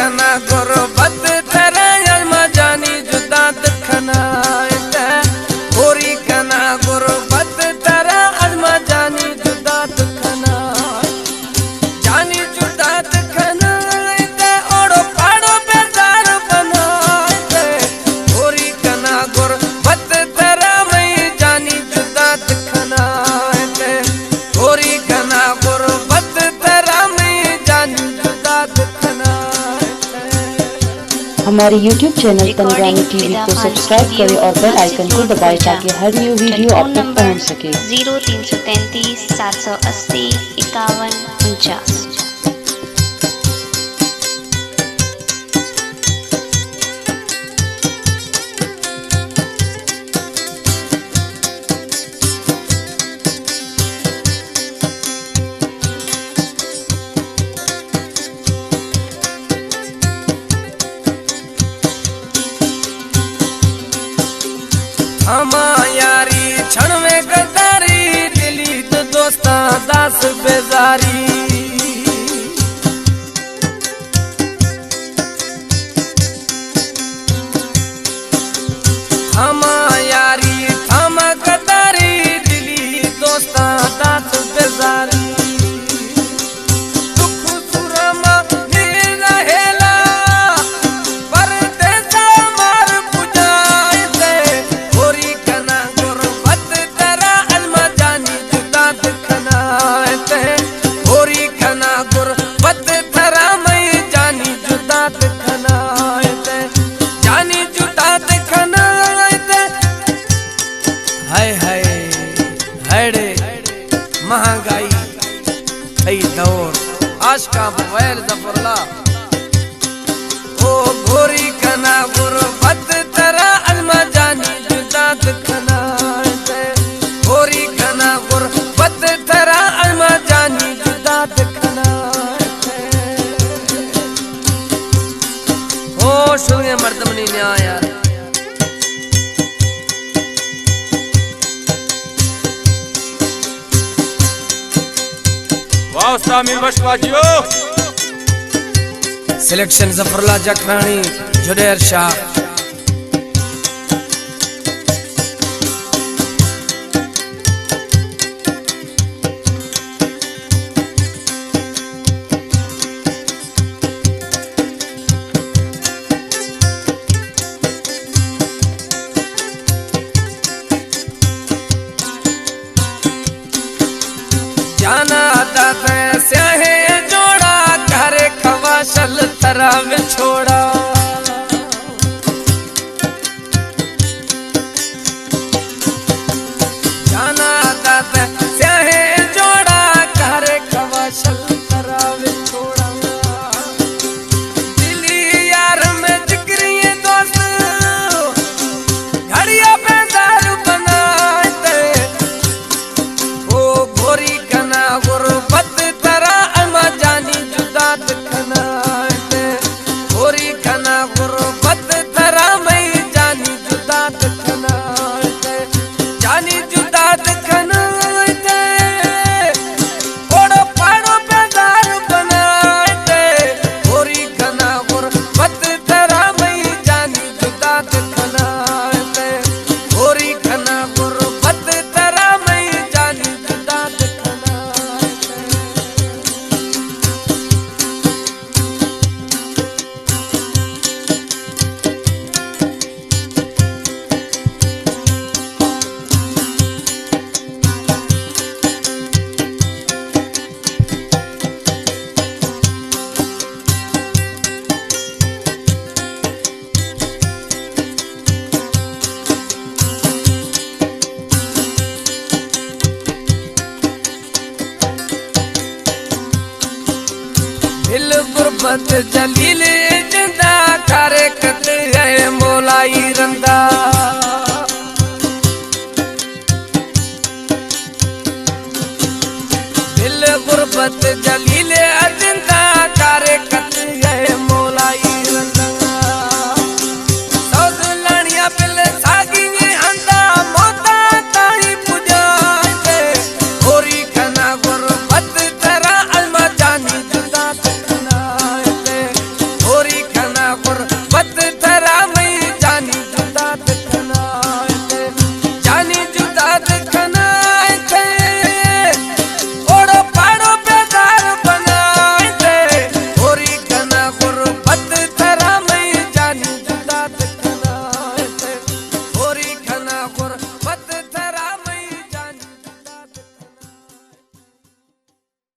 कना गुरबत तेरा अलमा जानी जुदा दखना गोरी कना गुरबत तेरा अलमा जानी जुदा दखना जानी जुदा दखना ओड़ो पाड़ो बेजार बना गोरी कना गुरबत तेरा मई जानी जुदा दखना गोरी कना गुरबत तेरा मई जानी जुदा दखना। हमारे YouTube चैनल तनुरानी टीवी को सब्सक्राइब करें और बेल आइकन को दबाएं ताकि हर न्यू वीडियो आप तक पहुंच सके। 0333 780 5149। हमा यारी क्षण में गद्दारी दिली तो दोस्ता दास बेजारी हमा यारी थमा गद्दारी दिली दोस्ता दास बेजारी महंगाई थई दौर आशका मोबाइल जफरला ओ गोरी कना गुरबत तेरा अलमा जानी जुदा दखना गोरी कना गुरबत तेरा अलमा जानी जुदा दखना ओ शुगे मर्दमनी न्याय यार सिलेक्शन जफरला जखरानी जुडेर शाह जाना दाते स्याहे जोड़ा घरे खवाशल तरह में छोड़ा जाना दाते स्याहे जोड़ा घरे खवाशल तरह में छोड़ा दिली यार में जिक्री दोस्त घड़िया बेजार बनाते ओ गोरी गुरबत तेरा अलमा जानी जुदा दखना गोरी कना गुरबत तेरा मई जानी जुदा दखना जानी जुदा दखना ओड़ो पाड़ो बेजार बना गोरी कना गुरबत तेरा मई जानी जुदा दखना गोरी कना गुरबत तेरा मई जानी जुदा दखना। दिल गुरबत जलील जिंदा करे कत है मोलाई रंदा दिल गुरबत जलील